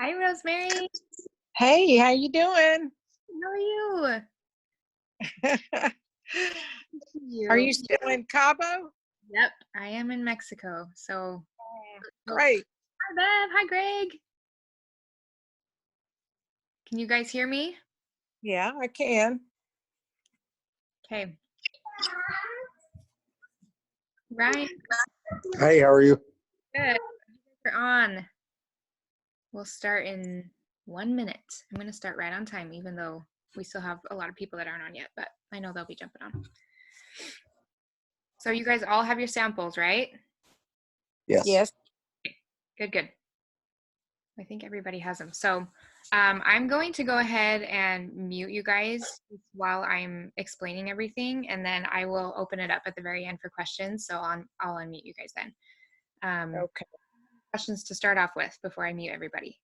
Hi, Rosemary. Hey, how you doing? How are you? Are You. you still in Cabo? Yep, I am in Mexico. So, go. Great. Hi, Bev. Hi, Greg. Can you guys hear me? Yeah, I can. Okay. Ryan, Hey, how are you? good. You're on. We'll start in 1 minute. I'm going to start right on time, even though we still have a lot of people that aren't on yet, but I know they'll be jumping on. So, you guys all have your samples, right? Yes. Yes. Good, good. I think everybody has them. So I'm going to go ahead and mute you guys while I'm explaining everything, and then I will open it up at the very end for questions. So I'll unmute you guys then. Okay. Questions to start off with before I mute everybody?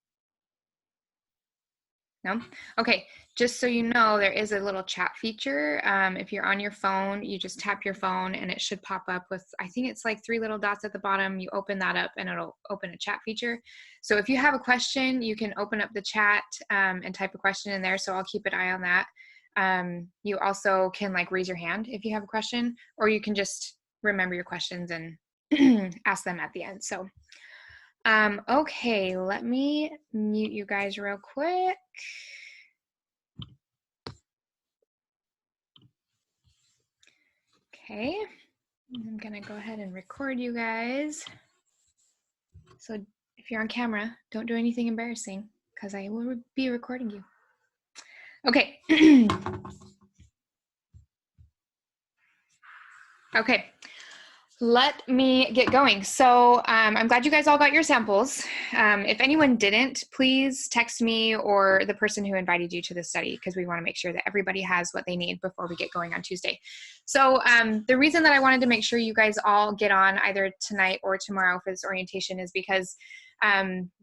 No? Okay, just so you know, there is a little chat feature. If you're on your phone, you just tap your phone and it should pop up with, I think it's like 3 little dots at the bottom. You open that up and it'll open a chat feature. So if you have a question, you can open up the chat and type a question in there. So I'll keep an eye on that. You also can like raise your hand if you have a question, or you can just remember your questions and ask them at the end. So okay, let me mute you guys real quick. Okay, I'm gonna go ahead and record you guys. So if you're on camera, don't do anything embarrassing because I will be recording you. Okay. Okay. Let me get going. So I'm glad you guys all got your samples. If anyone didn't, please text me or the person who invited you to the study because we want to make sure that everybody has what they need before we get going on Tuesday. So the reason that I wanted to make sure you guys all get on either tonight or tomorrow for this orientation is because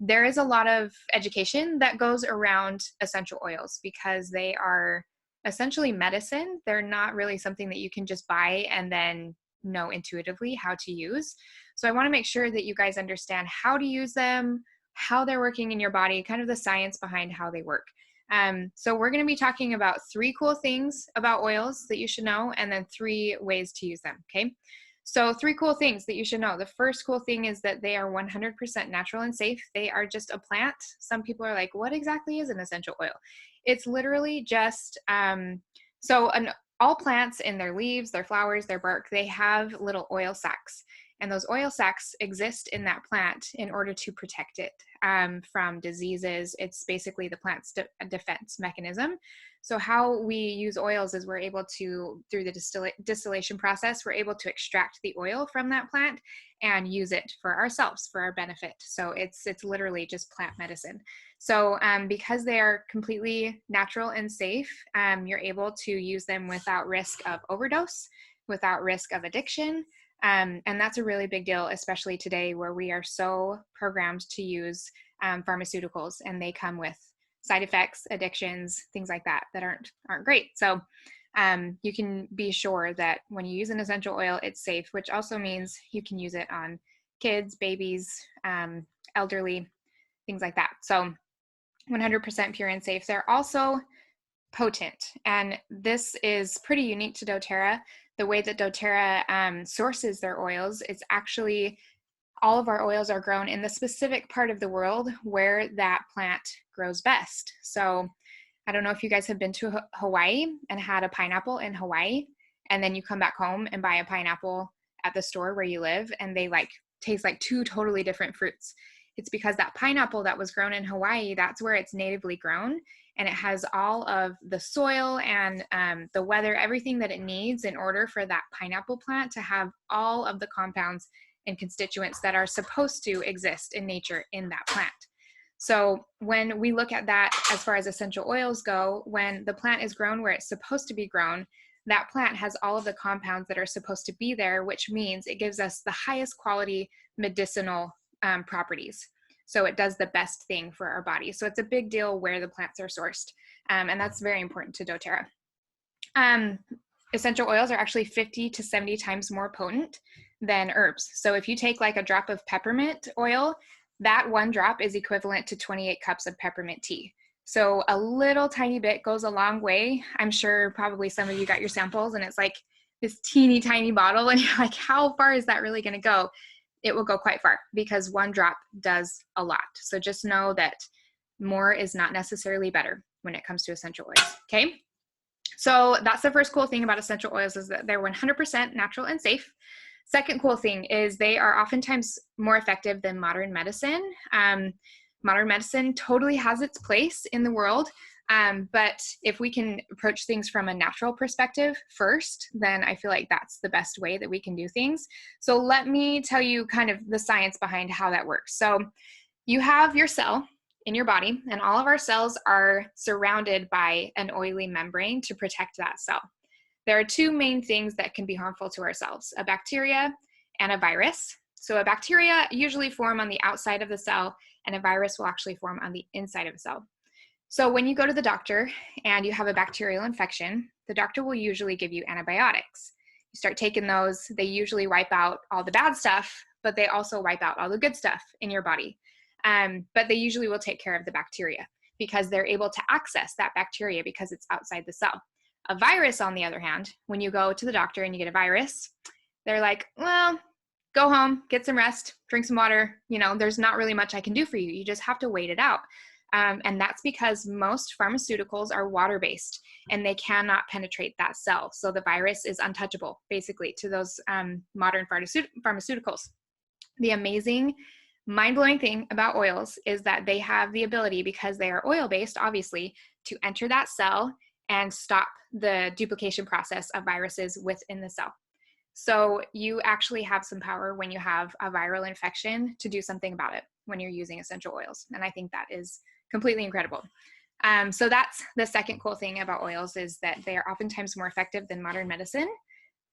there is a lot of education that goes around essential oils because they are essentially medicine. They're not really something that you can just buy and then know intuitively how to use. So I want to make sure that you guys understand how to use them, how they're working in your body, kind of the science behind how they work. So we're going to be talking about 3 cool things about oils that you should know, and then 3 ways to use them. Okay. So 3 cool things that you should know. The first cool thing is that they are 100% natural and safe. They are just a plant. Some people are like, what exactly is an essential oil? It's literally just, all plants in their leaves, their flowers, their bark, they have little oil sacs. And those oil sacs exist in that plant in order to protect it from diseases. It's basically the plant's defense mechanism. So how we use oils is we're able to, through the distillation process, we're able to extract the oil from that plant and use it for ourselves, for our benefit. So it's literally just plant medicine. So because they are completely natural and safe, you're able to use them without risk of overdose, without risk of addiction. And that's a really big deal, especially today where we are so programmed to use pharmaceuticals and they come with side effects, addictions, things like that aren't great. So you can be sure that when you use an essential oil, it's safe, which also means you can use it on kids, babies, elderly, things like that. So 100% pure and safe. They're also potent, and this is pretty unique to doTERRA. The way that doTERRA sources their oils, it's actually all of our oils are grown in the specific part of the world where that plant grows best. So I don't know if you guys have been to Hawaii and had a pineapple in Hawaii, and then you come back home and buy a pineapple at the store where you live, and they like taste like 2 totally different fruits. It's because that pineapple that was grown in Hawaii, that's where it's natively grown, and it has all of the soil and the weather, everything that it needs in order for that pineapple plant to have all of the compounds and constituents that are supposed to exist in nature in that plant. So when we look at that as far as essential oils go, when the plant is grown where it's supposed to be grown, that plant has all of the compounds that are supposed to be there, which means it gives us the highest quality medicinal properties. So it does the best thing for our body. So it's a big deal where the plants are sourced. And that's very important to doTERRA. Essential oils are actually 50 to 70 times more potent than herbs. So if you take like a drop of peppermint oil, that one drop is equivalent to 28 cups of peppermint tea. So a little tiny bit goes a long way. I'm sure probably some of you got your samples and it's like this teeny tiny bottle and you're like, how far is that really going to go? It will go quite far because one drop does a lot. So just know that more is not necessarily better when it comes to essential oils, okay? So that's the first cool thing about essential oils is that they're 100% natural and safe. Second cool thing is they are oftentimes more effective than modern medicine. Modern medicine totally has its place in the world, but if we can approach things from a natural perspective first, then I feel like that's the best way that we can do things. So let me tell you kind of the science behind how that works. So you have your cell in your body, and all of our cells are surrounded by an oily membrane to protect that cell. There are two main things that can be harmful to our cells, a bacteria and a virus. So a bacteria usually form on the outside of the cell, and a virus will actually form on the inside of a cell. So when you go to the doctor and you have a bacterial infection, the doctor will usually give you antibiotics. You start taking those, they usually wipe out all the bad stuff, but they also wipe out all the good stuff in your body. But they usually will take care of the bacteria because they're able to access that bacteria because it's outside the cell. A virus, on the other hand, when you go to the doctor and you get a virus, they're like, well, go home, get some rest, drink some water. You know, there's not really much I can do for you. You just have to wait it out. And that's because most pharmaceuticals are water-based and they cannot penetrate that cell. So the virus is untouchable, basically, to those modern pharmaceuticals. The amazing, mind-blowing thing about oils is that they have the ability, because they are oil-based, obviously, to enter that cell and stop the duplication process of viruses within the cell. So you actually have some power when you have a viral infection to do something about it when you're using essential oils. And I think that is completely incredible. So that's the second cool thing about oils, is that they are oftentimes more effective than modern medicine.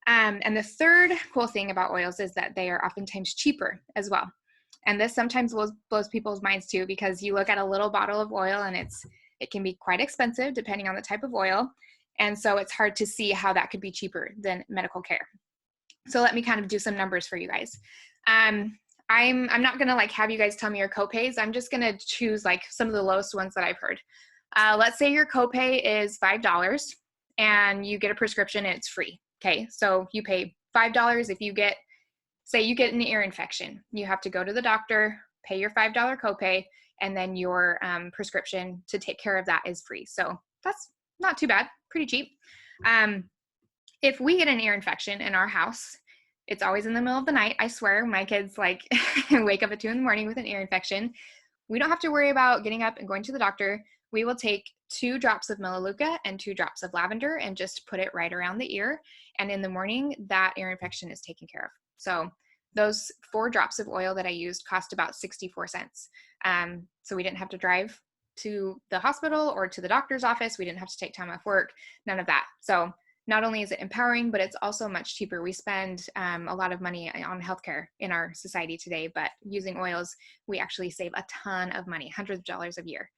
And the third cool thing about oils is that they are oftentimes cheaper as well. And this sometimes blows people's minds too, because you look at a little bottle of oil and it can be quite expensive depending on the type of oil. And so it's hard to see how that could be cheaper than medical care. So let me kind of do some numbers for you guys. I'm not gonna like have you guys tell me your copays. I'm just gonna choose like some of the lowest ones that I've heard. Let's say your copay is $5 and you get a prescription and it's free. Okay, so you pay $5 if you get, say you get an ear infection. You have to go to the doctor, pay your $5 copay, and then your prescription to take care of that is free. So that's not too bad, pretty cheap. If we get an ear infection in our house, it's always in the middle of the night. I swear, my kids like wake up at 2 a.m. with an ear infection. We don't have to worry about getting up and going to the doctor. We will take 2 drops of Melaleuca and 2 drops of lavender and just put it right around the ear. And in the morning, that ear infection is taken care of. So those 4 drops of oil that I used cost about 64 cents. So we didn't have to drive to the hospital or to the doctor's office. We didn't have to take time off work, none of that. So not only is it empowering, but it's also much cheaper. We spend a lot of money on healthcare in our society today, but using oils, we actually save a ton of money, hundreds of dollars a year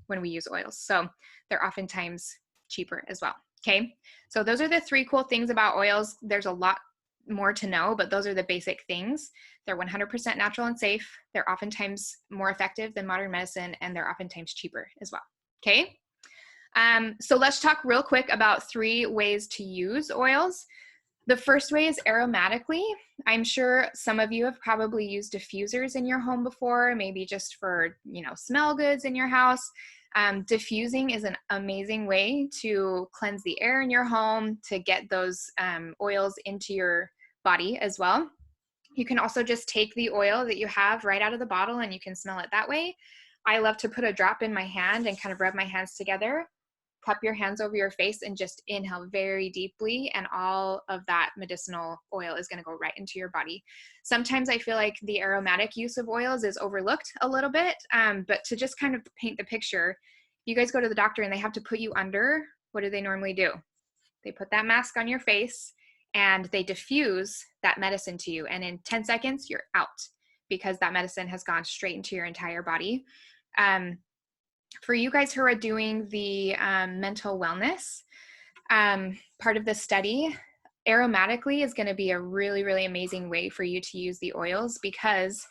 when we use oils. So they're oftentimes cheaper as well. Okay, so those are the 3 cool things about oils. There's a lot more to know, but those are the basic things. They're 100% natural and safe. They're oftentimes more effective than modern medicine, and they're oftentimes cheaper as well. Okay. So let's talk real quick about 3 ways to use oils. The first way is aromatically. I'm sure some of you have probably used diffusers in your home before, maybe just for, smell goods in your house. Diffusing is an amazing way to cleanse the air in your home, to get those oils into your body as well. You can also just take the oil that you have right out of the bottle and you can smell it that way. I love to put a drop in my hand and kind of rub my hands together, cup your hands over your face and just inhale very deeply, and all of that medicinal oil is going to go right into your body. Sometimes I feel like the aromatic use of oils is overlooked a little bit, but to just kind of paint the picture, you guys go to the doctor and they have to put you under. What do they normally do? They put that mask on your face and they diffuse that medicine to you, and in 10 seconds you're out because that medicine has gone straight into your entire body. For you guys who are doing the mental wellness part of the study, aromatically is going to be a really, really amazing way for you to use the oils, because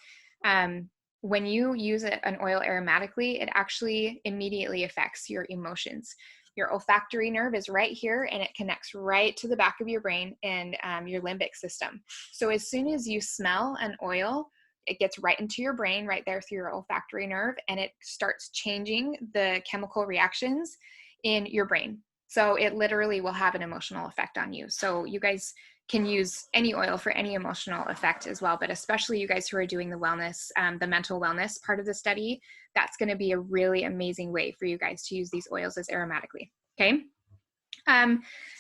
When you use an oil aromatically, it actually immediately affects your emotions. Your olfactory nerve is right here, and it connects right to the back of your brain and your limbic system. So as soon as you smell an oil, it gets right into your brain, right there through your olfactory nerve, and it starts changing the chemical reactions in your brain. So it literally will have an emotional effect on you. So you guys can use any oil for any emotional effect as well, but especially you guys who are doing the wellness, the mental wellness part of the study, that's going to be a really amazing way for you guys to use these oils as aromatically. Okay.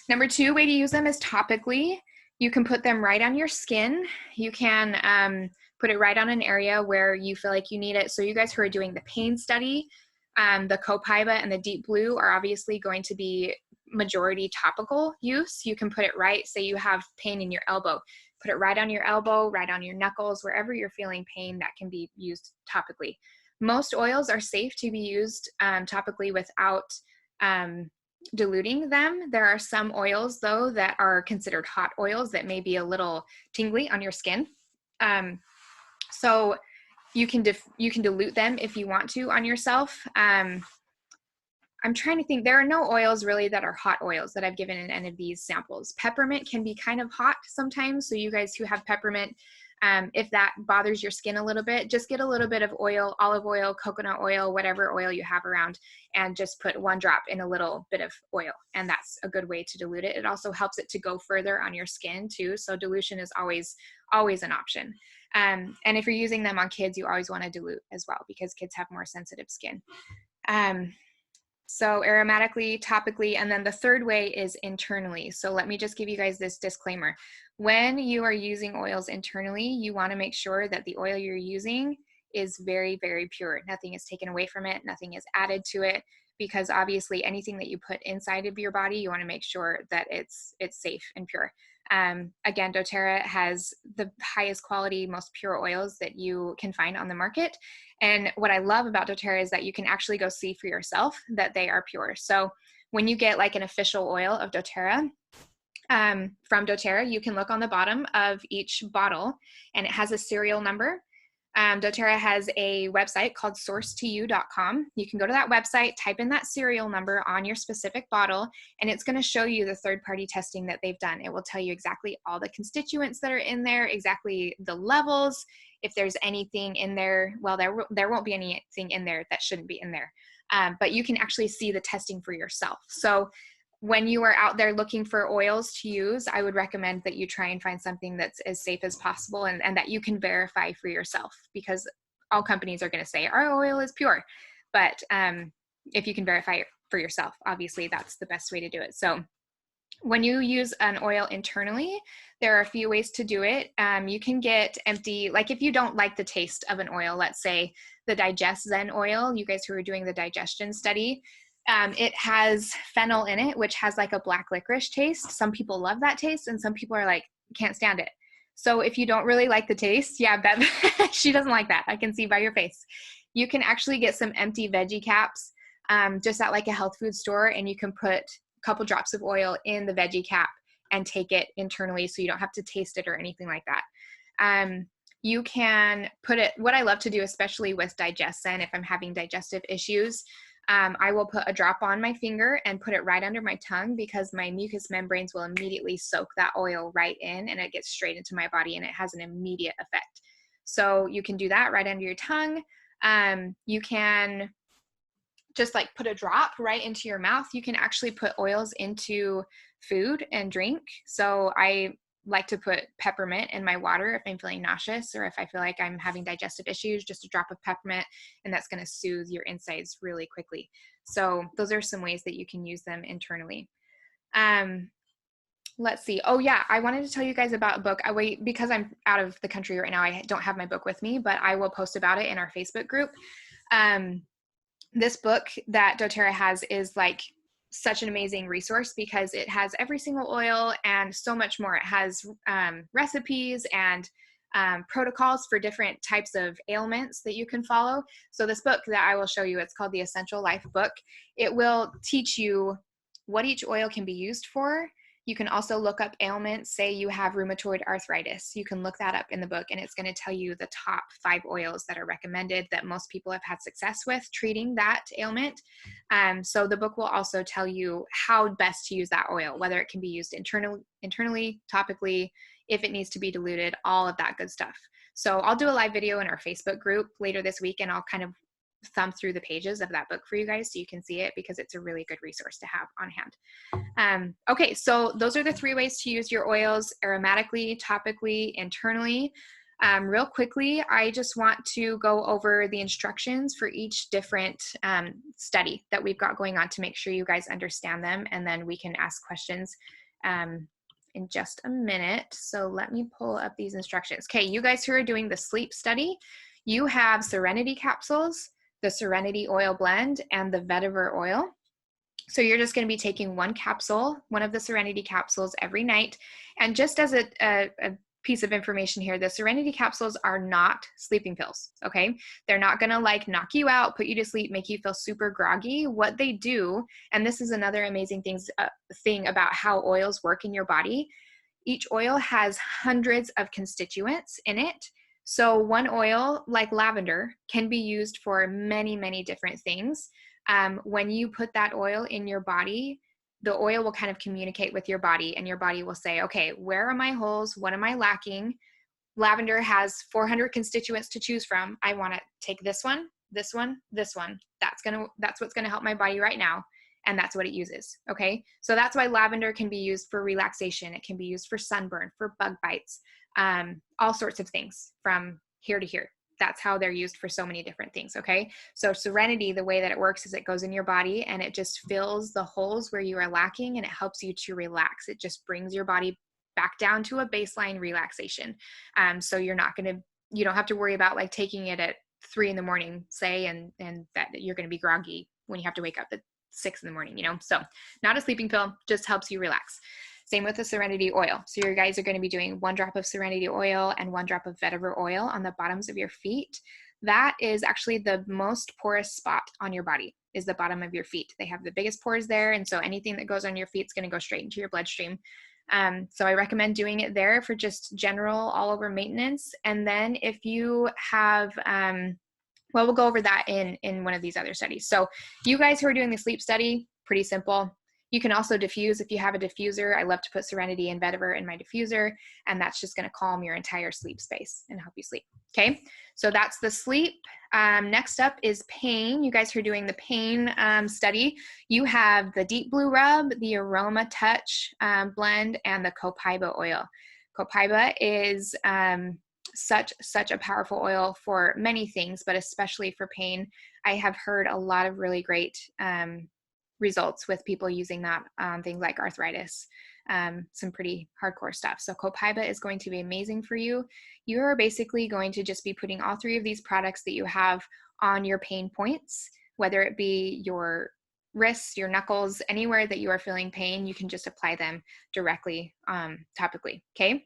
Number 2 way to use them is topically. You can put them right on your skin. You can put it right on an area where you feel like you need it. So you guys who are doing the pain study, the Copaiba and the Deep Blue are obviously going to be majority topical use. You can put it right, say you have pain in your elbow, put it right on your elbow, right on your knuckles, wherever you're feeling pain, that can be used topically. Most oils are safe to be used topically without diluting them. There are some oils though that are considered hot oils that may be a little tingly on your skin. So you can dilute them if you want to on yourself. I'm trying to think, there are no oils really that are hot oils that I've given in any of these samples. Peppermint can be kind of hot sometimes. So you guys who have peppermint, if that bothers your skin a little bit, just get a little bit of oil, olive oil, coconut oil, whatever oil you have around, and just put 1 drop in a little bit of oil. And that's a good way to dilute it. It also helps it to go further on your skin too. So dilution is always an option. And if you're using them on kids, you always want to dilute as well because kids have more sensitive skin. So aromatically, topically, and then the third way is internally. So let me just give you guys this disclaimer. When you are using oils internally, you want to make sure that the oil you're using is very, very pure. Nothing is taken away from it. Nothing is added to it, because obviously anything that you put inside of your body, you want to make sure that it's safe and pure. Again, doTERRA has the highest quality, most pure oils that you can find on the market. And what I love about doTERRA is that you can actually go see for yourself that they are pure. So when you get like an official oil of doTERRA, from doTERRA, you can look on the bottom of each bottle and it has a serial number. doTERRA has a website called sourcetoyou.com. You can go to that website, type in that serial number on your specific bottle, and it's going to show you the third-party testing that they've done. It will tell you exactly all the constituents that are in there, exactly the levels. If there's anything in there, well, there won't be anything in there that shouldn't be in there. But you can actually see the testing for yourself. So when you are out there looking for oils to use, I would recommend that you try and find something that's as safe as possible and that you can verify for yourself, because all companies are going to say our oil is pure. But if you can verify it for yourself, obviously that's the best way to do it. So when you use an oil internally, there are a few ways to do it. You can get empty, like if you don't like the taste of an oil, let's say the Digest Zen oil, you guys who are doing the digestion study, it has fennel in it, which has like a black licorice taste. Some people love that taste and some people are like, can't stand it. So if you don't really like the taste, yeah, Bev, she doesn't like that. I can see by your face. You can actually get some empty veggie caps just at like a health food store, and you can put a couple drops of oil in the veggie cap and take it internally so you don't have to taste it or anything like that. You can put it, what I love to do, especially with DigestZen, if I'm having digestive issues, I will put a drop on my finger and put it right under my tongue, because my mucous membranes will immediately soak that oil right in and it gets straight into my body and it has an immediate effect. So you can do that right under your tongue. You can just like put a drop right into your mouth. You can actually put oils into food and drink. So I like to put peppermint in my water if I'm feeling nauseous or if I feel like I'm having digestive issues, just a drop of peppermint, and that's going to soothe your insides really quickly. So those are some ways that you can use them internally. Let's see. Oh yeah, I wanted to tell you guys about a book. Because I'm out of the country right now, I don't have my book with me, but I will post about it in our Facebook group. This book that doTERRA has is like such an amazing resource because it has every single oil and so much more. It has recipes and protocols for different types of ailments that you can follow. So this book that I will show you, it's called the Essential Life Book. It will teach you what each oil can be used for. You can also look up ailments. Say you have rheumatoid arthritis. You can look that up in the book, and it's going to tell you the top 5 oils that are recommended that most people have had success with treating that ailment. So the book will also tell you how best to use that oil, whether it can be used internally, topically, if it needs to be diluted, all of that good stuff. So I'll do a live video in our Facebook group later this week, and I'll kind of thumb through the pages of that book for you guys so you can see it, because it's a really good resource to have on hand. Okay, so those are the 3 ways to use your oils: aromatically, topically, internally. Real quickly, I just want to go over the instructions for each different study that we've got going on to make sure you guys understand them, and then we can ask questions in just a minute. So let me pull up these instructions. Okay, you guys who are doing the sleep study, you have Serenity capsules, the Serenity oil blend, and the vetiver oil. So you're just going to be taking 1 capsule, one of the Serenity capsules every night. And just as a piece of information here, the Serenity capsules are not sleeping pills, okay? They're not going to like knock you out, put you to sleep, make you feel super groggy. What they do, and this is another amazing thing about how oils work in your body, each oil has hundreds of constituents in it. So one oil, like lavender, can be used for many, many different things. When you put that oil in your body, the oil will kind of communicate with your body, and your body will say, okay, where are my holes? What am I lacking? Lavender has 400 constituents to choose from. I want to take this one, this one, this one. That's what's going to help my body right now. And that's what it uses. Okay. So that's why lavender can be used for relaxation. It can be used for sunburn, for bug bites, all sorts of things from here to here. That's how they're used for so many different things. Okay. So Serenity, the way that it works is it goes in your body and it just fills the holes where you are lacking, and it helps you to relax. It just brings your body back down to a baseline relaxation. So you don't have to worry about like taking it at 3 a.m, say, and that you're going to be groggy when you have to wake up at 6 a.m, so not a sleeping pill, just helps you relax. Same with the Serenity oil. So you guys are going to be doing 1 drop of Serenity oil and 1 drop of vetiver oil on the bottoms of your feet. That is actually the most porous spot on your body, is the bottom of your feet. They have the biggest pores there, and so anything that goes on your feet is going to go straight into your bloodstream. So I recommend doing it there for just general all over maintenance. And then if you have well, we'll go over that in one of these other studies. So you guys who are doing the sleep study, pretty simple. You can also diffuse if you have a diffuser. I love to put Serenity and vetiver in my diffuser, and that's just going to calm your entire sleep space and help you sleep. Okay, so that's the sleep. Next up is pain. You guys who are doing the pain study, you have the Deep Blue Rub, the Aroma Touch blend, and the Copaiba oil. Copaiba is such a powerful oil for many things, but especially for pain. I have heard a lot of really great results with people using that on things like arthritis, some pretty hardcore stuff. So Copaiba is going to be amazing for you. You are basically going to just be putting all 3 of these products that you have on your pain points, whether it be your wrists, your knuckles, anywhere that you are feeling pain, you can just apply them directly topically, okay?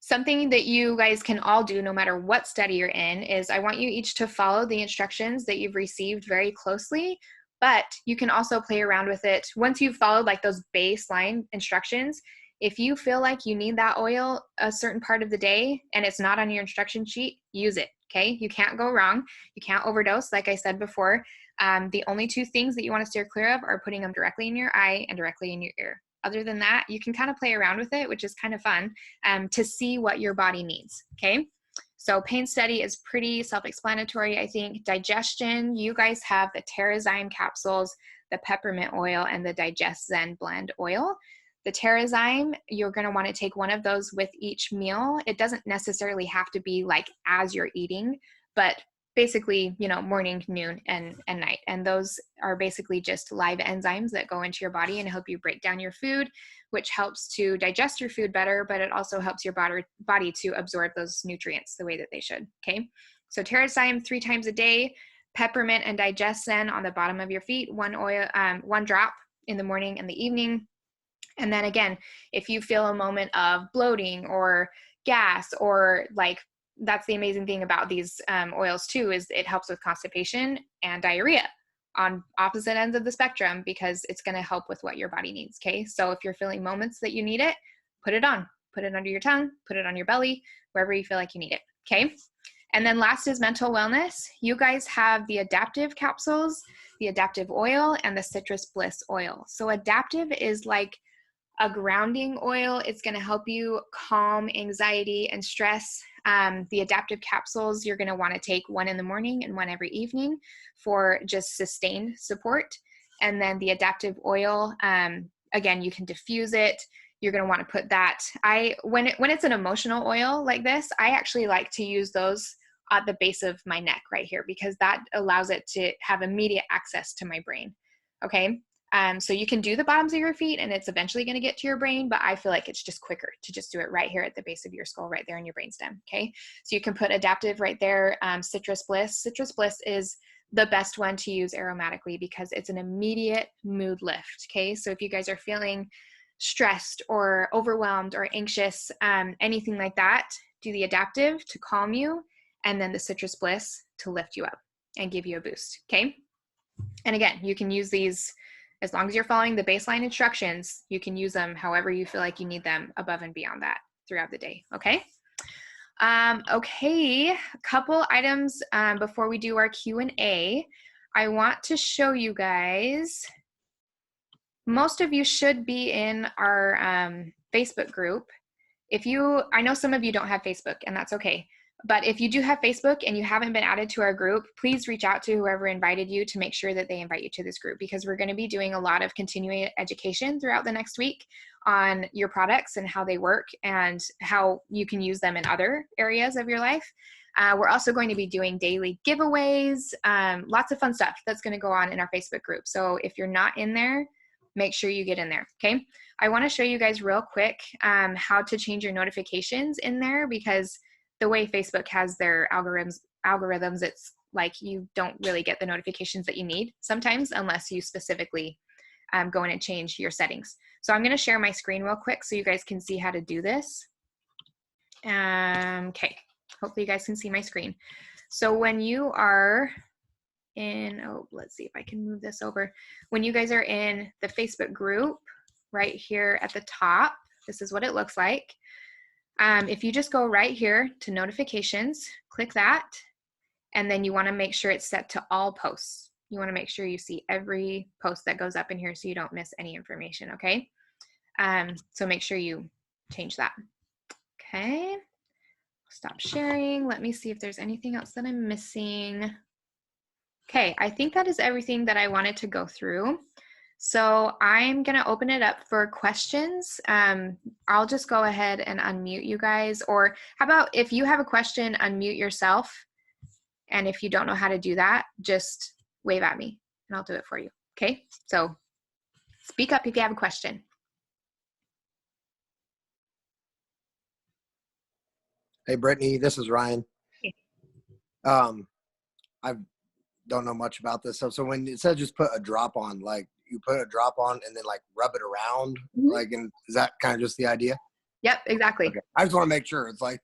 Something that you guys can all do no matter what study you're in is I want you each to follow the instructions that you've received very closely, but you can also play around with it. Once you've followed like those baseline instructions, if you feel like you need that oil a certain part of the day and it's not on your instruction sheet, use it, okay? You can't go wrong. You can't overdose, like I said before. The only 2 things that you want to steer clear of are putting them directly in your eye and directly in your ear. Other than that, you can kind of play around with it, which is kind of fun, to see what your body needs, okay? So pain study is pretty self-explanatory, I think. Digestion, you guys have the Terrazyme capsules, the peppermint oil, and the Digest Zen blend oil. The Terrazyme, you're going to want to take 1 of those with each meal. It doesn't necessarily have to be like as you're eating, but basically, morning, noon, and night. And those are basically just live enzymes that go into your body and help you break down your food, which helps to digest your food better, but it also helps your body to absorb those nutrients the way that they should, okay? So Terrazyme 3 times a day, peppermint and Digest Zen on the bottom of your feet, 1 drop in the morning and the evening. And then again, if you feel a moment of bloating or gas or like, that's the amazing thing about these oils too, is it helps with constipation and diarrhea. on opposite ends of the spectrum because it's going to help with what your body needs. Okay. So if you're feeling moments that you need it, put it on, put it under your tongue, put it on your belly, wherever you feel like you need it. Okay. And then last is mental wellness. You guys have the adaptive capsules, the adaptive oil, and the citrus bliss oil. So adaptive is like a grounding oil. It's going to help you calm anxiety and stress. The adaptive capsules, you're going to want to take one in the morning and one every evening for just sustained support. And then the adaptive oil, again, you can diffuse it. You're going to want to put that. When it's an emotional oil like this, I actually like to use those at the base of my neck right here because that allows it to have immediate access to my brain. Okay. So you can do the bottoms of your feet and it's eventually going to get to your brain, but I feel like it's just quicker to just do it right here at the base of your skull, right there in your brainstem. Okay. So you can put adaptive right there. Citrus Bliss. Citrus Bliss is the best one to use aromatically because it's an immediate mood lift. Okay. So if you guys are feeling stressed or overwhelmed or anxious, anything like that, do the adaptive to calm you and then the Citrus Bliss to lift you up and give you a boost. Okay. And again, you can use these as long as you're following the baseline instructions, you can use them however you feel like you need them above and beyond that throughout the day. Okay. Okay. A couple items before we do our Q&A. I want to show you guys, most of you should be in our Facebook group. I know some of you don't have Facebook and that's okay. But if you do have Facebook and you haven't been added to our group, please reach out to whoever invited you to make sure that they invite you to this group because we're going to be doing a lot of continuing education throughout the next week on your products and how they work and how you can use them in other areas of your life. We're also going to be doing daily giveaways, lots of fun stuff that's going to go on in our Facebook group. So if you're not in there, make sure you get in there. Okay. I want to show you guys real quick how to change your notifications in there because the way Facebook has their algorithms, it's like you don't really get the notifications that you need sometimes unless you specifically go in and change your settings. So I'm going to share my screen real quick so you guys can see how to do this. Okay, hopefully you guys can see my screen. So when you are in, let's see if I can move this over. When you guys are in the Facebook group right here at the top, this is what it looks like. If you just go right here to notifications, click that, and then you want to make sure it's set to all posts. You want to make sure you see every post that goes up in here so you don't miss any information, okay? So make sure you change that. Okay, stop sharing. Let me see if there's anything else that I'm missing. Okay, I think that is everything that I wanted to go through. So I'm going to open it up for questions. I'll just go ahead and unmute you guys. Or how about if you have a question, unmute yourself. And if you don't know how to do that, just wave at me and I'll do it for you. Okay, so speak up if you have a question. Hey, Brittany, this is Ryan. Hey. I don't know much about this stuff. So when it says just put a drop on, like you put a drop on and then like rub it around, like, and is that kind of just the idea? Yep, exactly. Okay. I just want to make sure it's like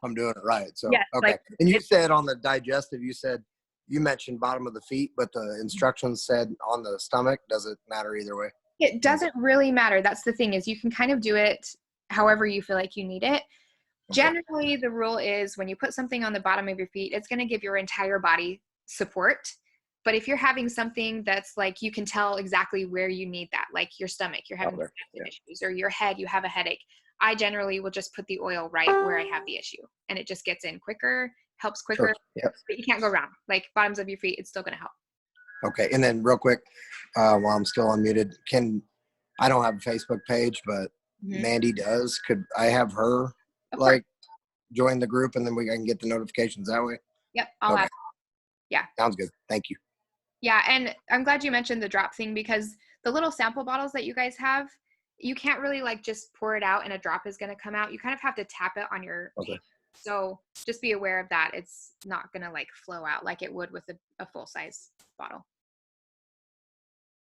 I'm doing it right. So, yeah, okay. like, and you said on the digestive, you mentioned bottom of the feet, but the instructions said on the stomach. Does it matter either way? It doesn't really matter. That's the thing is you can kind of do it however you feel like you need it. Generally, the rule is when you put something on the bottom of your feet, it's going to give your entire body support. But if you're having something that's like you can tell exactly where you need that, like your stomach, you're having issues, or your head, you have a headache, I generally will just put the oil right where I have the issue. And it just gets in quicker, helps quicker, Sure. Yep. But you can't go wrong. Like bottoms of your feet, it's still going to help. Okay. And then real quick, while I'm still unmuted, I don't have a Facebook page, but Mandy does. Could I have her join the group and then I can get the notifications that way? Yep. I'll have. Yeah. Sounds good. Thank you. Yeah. And I'm glad you mentioned the drop thing because the little sample bottles that you guys have, you can't really like just pour it out and a drop is going to come out. You kind of have to tap it on your hand. So just be aware of that. It's not going to like flow out like it would with a full size bottle.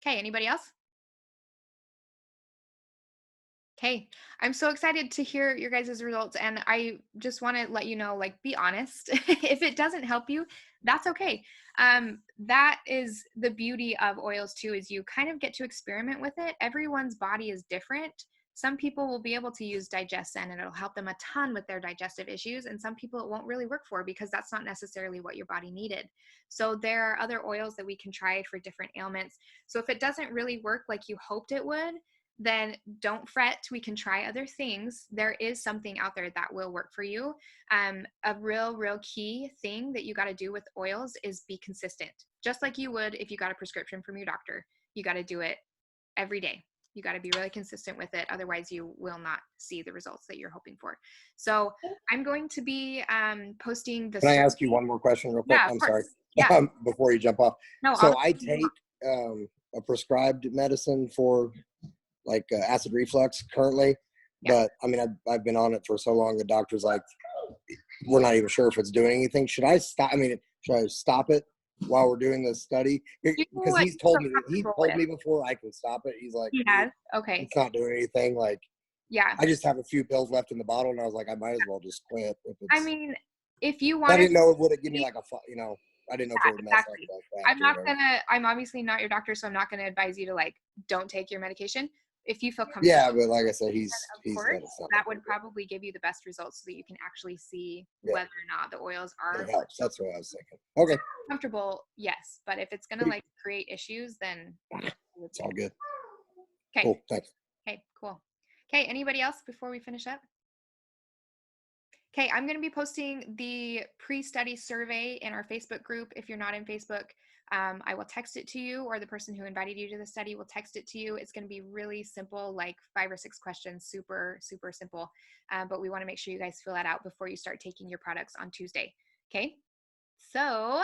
Okay. Anybody else? Okay. I'm so excited to hear your guys' results. And I just want to let you know, like, be honest. If it doesn't help you, that's okay. That is the beauty of oils too, is you kind of get to experiment with it. Everyone's body is different. Some people will be able to use DigestZen and it'll help them a ton with their digestive issues. And some people it won't really work for because that's not necessarily what your body needed. So there are other oils that we can try for different ailments. So if it doesn't really work like you hoped it would, then don't fret. We can try other things. There is something out there that will work for you. A real key thing that you got to do with oils is be consistent. Just like you would if you got a prescription from your doctor. You got to do it every day. You got to be really consistent with it. Otherwise, you will not see the results that you're hoping for. So I'm going to be posting the. Can I ask you one more question real quick? Yeah, of I'm course. sorry. Yeah. Before you jump off. No, So I take a prescribed medicine for like acid reflux currently, Yeah. but I mean, I've been on it for so long. The doctor's like, we're not even sure if it's doing anything. Should I stop? I mean, should I stop it while we're doing this study? Because he's told me before I can stop it. He's like, he has. Okay. it's not doing anything. Like, yeah. I just have a few pills left in the bottle, and I was like, I might as well just quit. If it's, I mean, if you want, I didn't know it would give me like a, you know, I didn't know if it would mess exactly. up like that. I'm obviously not your doctor, so I'm not gonna advise you to like, don't take your medication. If you feel comfortable. Yeah, but like I said, he's that would probably give you the best results so that you can actually see whether or not the oils are. It helps. That's what I was thinking. Okay. Comfortable, yes, but if it's gonna like create issues, then it's all good. Okay. Cool. Thanks. Okay. Cool. Okay. Anybody else before we finish up? Okay, I'm going to be posting the pre-study survey in our Facebook group. If you're not in Facebook, I will text it to you, or the person who invited you to the study will text it to you. It's going to be really simple, like 5 or 6 questions, super simple. But we want to make sure you guys fill that out before you start taking your products on Tuesday. Okay, so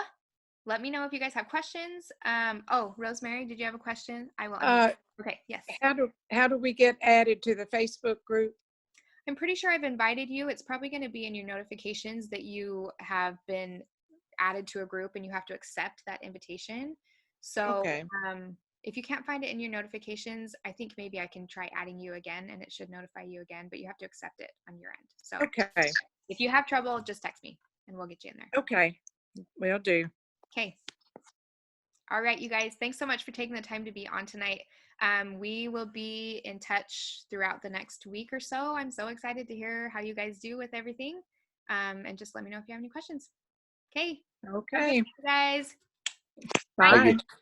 let me know if you guys have questions. Oh, Rosemary, did you have a question? I will. Okay, yes. How do we get added to the Facebook group? I'm pretty sure I've invited you. It's probably going to be in your notifications that you have been added to a group and you have to accept that invitation. So if you can't find it in your notifications, I think maybe I can try adding you again and it should notify you again, but you have to accept it on your end. So if you have trouble, just text me and we'll get you in there. Okay, will do. Okay. All right, you guys, thanks so much for taking the time to be on tonight. We will be in touch throughout the next week or so. I'm so excited to hear how you guys do with everything. And just let me know if you have any questions. Okay. Okay. You guys. Bye. Thank you.